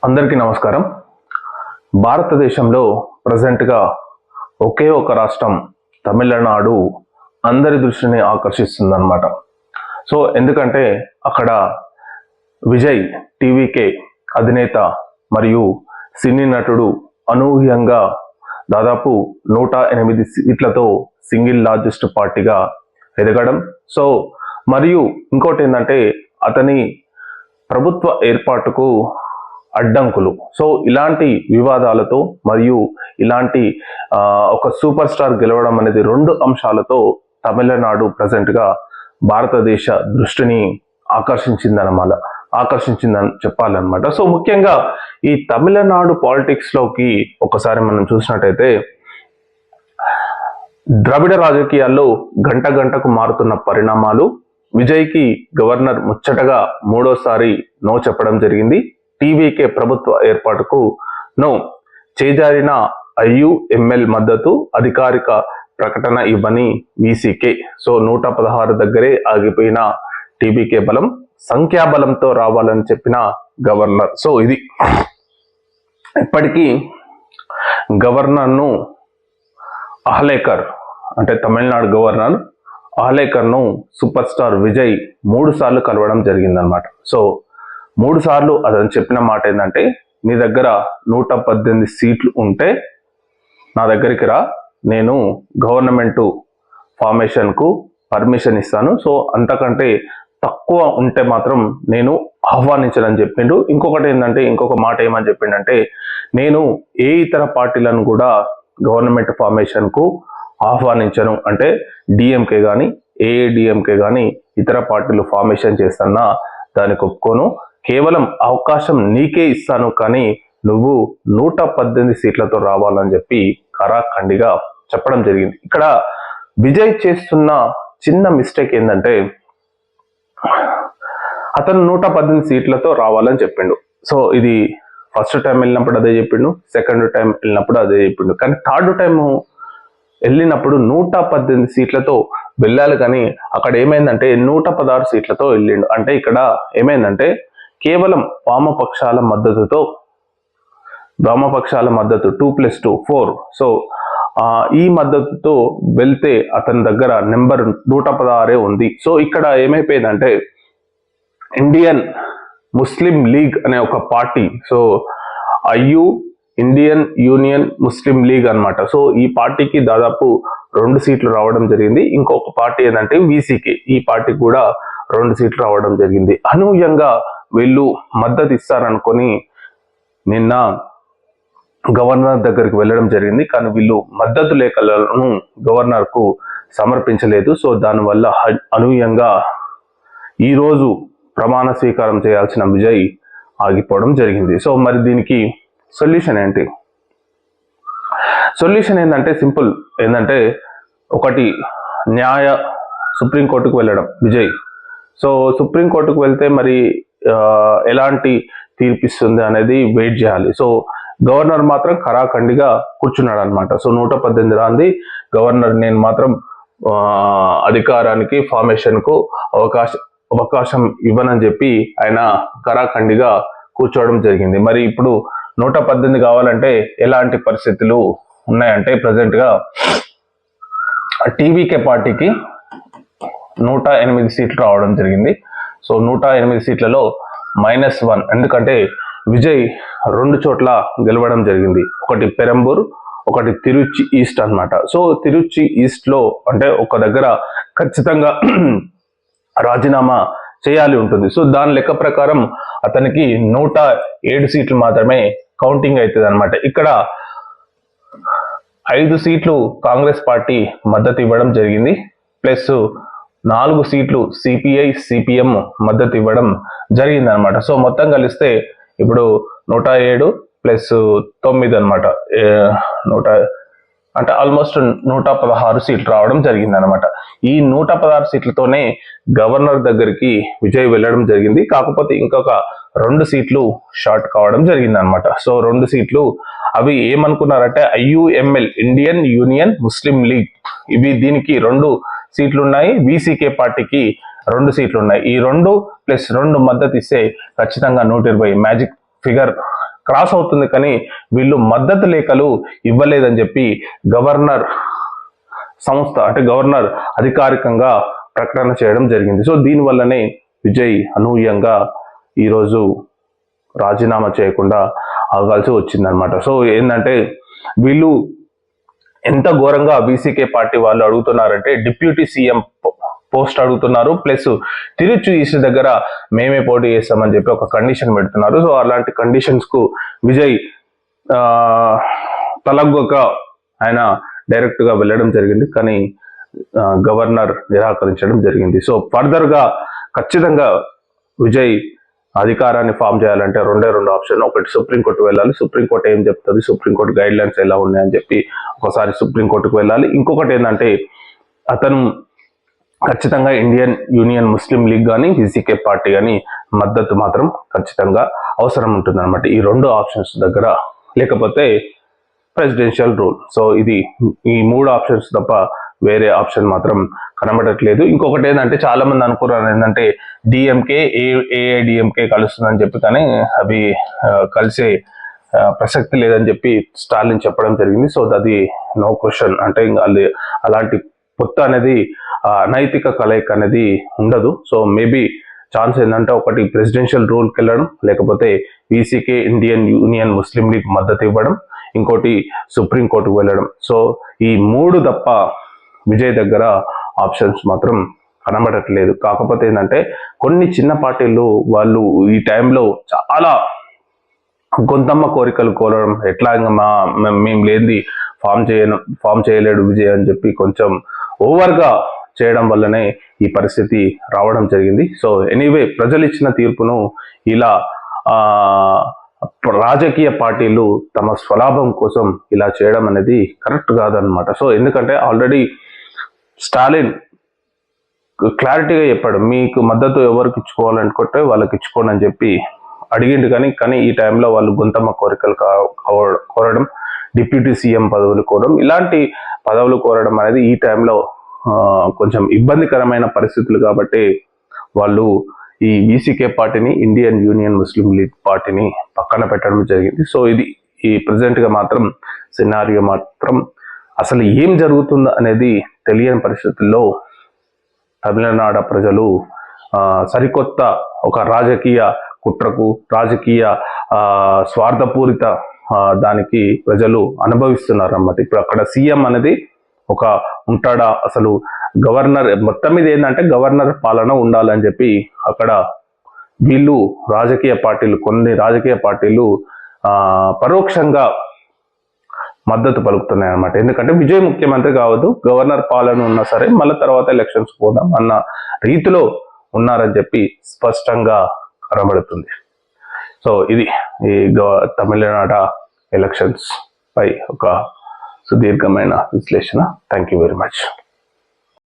అందరికీ నమస్కారం. భారతదేశంలో ప్రజెంట్గా ఒకే ఒక రాష్ట్రం తమిళనాడు అందరి దృష్టిని ఆకర్షిస్తుందన్నమాట. సో ఎందుకంటే అక్కడ విజయ్ టీవీకే అధినేత మరియు సినీ నటుడు అనూహ్యంగా దాదాపు 108 సీట్లతో సింగిల్ లార్జెస్ట్ పార్టీగా ఎదగడం. సో మరియు ఇంకోటి ఏంటంటే అతని ప్రభుత్వ ఏర్పాటుకు అడ్డంకులు. సో ఇలాంటి వివాదాలతో మరియు ఇలాంటి ఒక సూపర్ స్టార్ గెలవడం అనేది రెండు అంశాలతో తమిళనాడు ప్రజెంట్గా భారతదేశ దృష్టిని ఆకర్షించిందని చెప్పాలన్నమాట. సో ముఖ్యంగా ఈ తమిళనాడు పాలిటిక్స్ లోకి ఒకసారి మనం చూసినట్టయితే ద్రవిడ రాజకీయాల్లో గంట గంటకు మారుతున్న పరిణామాలు. విజయ్కి గవర్నర్ ముచ్చటగా మూడోసారి నో చెప్పడం జరిగింది. టీవీకే ప్రభుత్వ ఏర్పాటుకు నో చేజారిన ఐయుఎంఎల్ మద్దతు, అధికారిక ప్రకటన ఇవ్వని వీసీకే. సో 116 దగ్గరే ఆగిపోయిన టీవీకే బలం సంఖ్యాబలంతో రావాలని చెప్పిన గవర్నర్. సో ఇది ఇప్పటికీ గవర్నర్ను అహ్లేకర్ అంటే తమిళనాడు గవర్నర్ అహ్లేకర్ను సూపర్ స్టార్ విజయ్ 3 సార్లు కలవడం జరిగిందనమాట. సో 3 సార్లు అతను చెప్పిన మాట ఏంటంటే, నీ దగ్గర 118 సీట్లు ఉంటే నా దగ్గరికి రా, నేను గవర్నమెంట్ ఫార్మేషన్కు పర్మిషన్ ఇస్తాను. సో అంతకంటే తక్కువ ఉంటే మాత్రం నేను ఆహ్వానించనని చెప్పిండు. ఇంకొకటి ఏంటంటే, ఇంకొక మాట ఏమని చెప్పిండంటే, నేను ఏ ఇతర పార్టీలను కూడా గవర్నమెంట్ ఫార్మేషన్కు ఆహ్వానించను. అంటే డిఎంకే కానీ ఏఐడిఎంకే కానీ ఇతర పార్టీలు ఫార్మేషన్ చేస్తున్నా దానికి ఒప్పుకోను, కేవలం అవకాశం నీకే ఇస్తాను, కానీ నువ్వు 118 సీట్లతో రావాలని చెప్పి ఖరాఖండిగా చెప్పడం జరిగింది. ఇక్కడ విజయ్ చేస్తున్న చిన్న మిస్టేక్ ఏంటంటే, అతను 118 సీట్లతో రావాలని చెప్పిండు. సో ఇది ఫస్ట్ టైం వెళ్ళినప్పుడు అదే చెప్పిండు, సెకండ్ టైం వెళ్ళినప్పుడు అదే చెప్పిండు, కానీ థర్డ్ టైం వెళ్ళినప్పుడు 118 సీట్లతో వెళ్ళాలి. కానీ అక్కడ ఏమైందంటే 116 సీట్లతో వెళ్ళిండు. అంటే ఇక్కడ ఏమైందంటే కేవలం వామపక్షాల మద్దతు 2+2 4. సో ఈ మద్దతుతో వెళ్తే అతని దగ్గర నెంబర్ 116 ఉంది. సో ఇక్కడ ఏమైపోయిందంటే ఇండియన్ ముస్లిం లీగ్ అనే ఒక పార్టీ, సో ఇండియన్ యూనియన్ ముస్లిం లీగ్ అన్నమాట. సో ఈ పార్టీకి దాదాపు 2 సీట్లు రావడం జరిగింది. ఇంకొక పార్టీ ఏంటంటే వీసీకే, ఈ పార్టీకి కూడా 2 సీట్లు రావడం జరిగింది. అనూహ్యంగా వీళ్ళు మద్దతు ఇస్తారనుకొని నిన్న గవర్నర్ దగ్గరికి వెళ్ళడం జరిగింది, కానీ వీళ్ళు మద్దతు లేఖలను గవర్నర్కు సమర్పించలేదు. సో దానివల్ల అనూహ్యంగా ఈరోజు ప్రమాణ స్వీకారం చేయాల్సిన విజయ్ ఆగిపోవడం జరిగింది. సో మరి దీనికి సొల్యూషన్ ఏంటి? సొల్యూషన్ ఏంటంటే సింపుల్. ఏంటంటే ఒకటి, సుప్రీంకోర్టుకు వెళ్ళడం విజయ్. సో సుప్రీంకోర్టుకు వెళ్తే మరి ఎలాంటి తీర్పిస్తుంది అనేది వెయిట్ చేయాలి. సో గవర్నర్ మాత్రం ఖరాఖండిగా కూర్చున్నాడు అనమాట. సో 118 రాంది గవర్నర్, నేను మాత్రం అధికారానికి ఫార్మేషన్కు అవకాశం ఇవ్వనని చెప్పి ఆయన ఖరాఖండిగా కూర్చోవడం జరిగింది. మరి ఇప్పుడు 118 కావాలంటే ఎలాంటి పరిస్థితులు ఉన్నాయంటే, ప్రజెంట్గా టీవీకే పార్టీకి 108 సీట్లు రావడం జరిగింది. సో 108 సీట్లలో -1, ఎందుకంటే విజయ్ 2 చోట్ల గెలవడం జరిగింది. ఒకటి పెరంబూర్, ఒకటి తిరుచి ఈస్ట్ అన్నమాట. సో తిరుచి ఈస్ట్ లో అంటే ఒక దగ్గర ఖచ్చితంగా రాజీనామా చేయాలి ఉంటుంది. సో దాని లెక్క ప్రకారం అతనికి 107 సీట్లు మాత్రమే కౌంటింగ్ అవుతుంది అనమాట. ఇక్కడ 5 సీట్లు కాంగ్రెస్ పార్టీ మద్దతు ఇవ్వడం జరిగింది, ప్లస్ 4 సీట్లు సిపిఐ సిపిఎం మద్దతు ఇవ్వడం జరిగింది అనమాట. సో మొత్తం కలిస్తే ఇప్పుడు 107 + 9 అనమాట, అంటే ఆల్మోస్ట్ 116 సీట్లు రావడం జరిగింది అనమాట. ఈ 116 సీట్లతోనే గవర్నర్ దగ్గరికి విజయ్ వెళ్ళడం జరిగింది. కాకపోతే ఇంకొక 2 సీట్లు షార్ట్ కావడం జరిగింది అనమాట. సో 2 సీట్లు అవి ఏమనుకున్నారంటే ఐయుఎంఎల్, ఇండియన్ యూనియన్ ముస్లిం లీగ్, దీనికి 2 సీట్లు ఉన్నాయి, వీసీకే పార్టీకి 2 సీట్లు ఉన్నాయి. ఈ 2 + 2 మద్దతు ఇస్తే ఖచ్చితంగా 120 మ్యాజిక్ ఫిగర్ క్రాస్ అవుతుంది, కానీ వీళ్ళు మద్దతు లేఖలు ఇవ్వలేదని చెప్పి గవర్నర్ సంస్థ అంటే గవర్నర్ అధికారికంగా ప్రకటన చేయడం జరిగింది. సో దీనివల్లనే విజయ్ అనూహ్యంగా ఈరోజు రాజీనామా చేయకుండా ఆగాల్సి వచ్చిందనమాట. సో ఏంటంటే వీళ్ళు ఎంత ఘోరంగా బీసీకే పార్టీ వాళ్ళు అడుగుతున్నారంటే డిప్యూటీ సీఎం పోస్ట్ అడుగుతున్నారు, ప్లస్ తిరుచు ఈస్ట్ దగ్గర మేమే పోటీ చేస్తామని చెప్పి ఒక కండిషన్ పెడుతున్నారు. సో అలాంటి కండిషన్స్ కు విజయ్ తలగ్గొక ఆయన డైరెక్ట్ గా వెళ్ళడం జరిగింది, కానీ గవర్నర్ నిరాకరించడం జరిగింది. సో ఫర్దర్ గా ఖచ్చితంగా విజయ్ అధికారాన్ని ఫామ్ చేయాలంటే రెండు ఆప్షన్. ఒకటి సుప్రీంకోర్టు వెళ్ళాలి, సుప్రీంకోర్టు ఏం చెప్తుంది, సుప్రీంకోర్టు గైడ్ లైన్స్ ఎలా ఉన్నాయని చెప్పి ఒకసారి సుప్రీంకోర్టుకు వెళ్ళాలి. ఇంకొకటి ఏంటంటే అతను ఖచ్చితంగా ఇండియన్ యూనియన్ ముస్లిం లీగ్ కానీ బీసీకే పార్టీ కానీ మద్దతు మాత్రం ఖచ్చితంగా అవసరం ఉంటుంది అనమాట ఈ రెండు ఆప్షన్స్ దగ్గర, లేకపోతే ప్రెసిడెన్షియల్ రూల్. సో ఈ మూడు ఆప్షన్స్ తప్ప వేరే ఆప్షన్ మాత్రం కనబడట్లేదు. ఇంకొకటి ఏంటంటే చాలా మంది అనుకున్నారు ఏంటంటే డిఎంకే ఏఐడిఎంకే కలుస్తుందని చెప్పి, కానీ అవి కలిసే ప్రసక్తి లేదని చెప్పి స్టాలిన్ చెప్పడం జరిగింది. సో అది నో క్వశ్చన్, అంటే ఇంకా అలాంటి పొత్తు అనేది నైతిక కలయిక అనేది ఉండదు. సో మేబీ ఛాన్స్ ఏంటంటే ఒకటి ప్రెసిడెన్షియల్ రూల్కి వెళ్ళడం, లేకపోతే బీసీకే ఇండియన్ యూనియన్ ముస్లిం లీగ్ మద్దతు ఇవ్వడం, ఇంకోటి సుప్రీంకోర్టుకు వెళ్ళడం. సో ఈ మూడు తప్ప విజయ్ దగ్గర ఆప్షన్స్ మాత్రం కనబడట్లేదు. కాకపోతే ఏంటంటే కొన్ని చిన్న పార్టీలు వాళ్ళు ఈ టైంలో చాలా గొంతమ్మ కోరికలు కోరడం, ఎట్లా మేము లేనిది ఫామ్ చేయలేడు విజయ్ అని చెప్పి కొంచెం ఓవర్గా చేయడం వల్లనే ఈ పరిస్థితి రావడం జరిగింది. సో ఎనీవే ప్రజలు ఇచ్చిన తీర్పును ఇలా రాజకీయ పార్టీలు తమ స్వలాభం కోసం ఇలా చేయడం అనేది కరెక్ట్ కాదనమాట. సో ఎందుకంటే ఆల్రెడీ స్టాలిన్ క్లారిటీగా చెప్పాడు, మీకు మద్దతు ఎవరికి ఇచ్చుకోవాలనుకుంటే వాళ్ళకి ఇచ్చుకోండి అని చెప్పి అడిగిండు. కానీ ఈ టైంలో వాళ్ళు గొంతమ్మ కోరికలు కోరడం, డిప్యూటీ సీఎం పదవులు కోరడం, ఇలాంటి పదవులు కోరడం అనేది ఈ టైంలో కొంచెం ఇబ్బందికరమైన పరిస్థితులు కాబట్టి వాళ్ళు ఈ బీసీకే పార్టీని ఇండియన్ యూనియన్ ముస్లిం లీగ్ పార్టీని పక్కన పెట్టడం జరిగింది. సో ఈ ప్రెసెంట్ గా మాత్రం సినారియో మాత్రం అసలు ఏం జరుగుతుందో అనేది తెలియని పరిస్థితుల్లో తమిళనాడు ప్రజలు సరికొత్త ఒక రాజకీయ కుట్రకు, రాజకీయ స్వార్థపూరిత దానికి ప్రజలు అనుభవిస్తున్నారు అన్నమాట. ఇప్పుడు అక్కడ సీఎం అనేది ఒక ఉంటాడా, అసలు గవర్నర్ మొత్తం మీద ఏంటంటే గవర్నర్ పాలన ఉండాలని చెప్పి అక్కడ వీళ్ళు కొన్ని రాజకీయ పార్టీలు పరోక్షంగా మద్దతు పలుకుతున్నాయి అన్నమాట. ఎందుకంటే విజయ్ ముఖ్యమంత్రి కావద్దు, గవర్నర్ పాలన ఉన్నా సరే మళ్ళీ తర్వాత ఎలక్షన్స్ పోదాం అన్న రీతిలో ఉన్నారని చెప్పి స్పష్టంగా కనబడుతుంది. సో ఇది ఈ తమిళనాడు ఎలక్షన్స్ పై ఒక సుదీర్ఘమైన విశ్లేషణ. Thank you very much.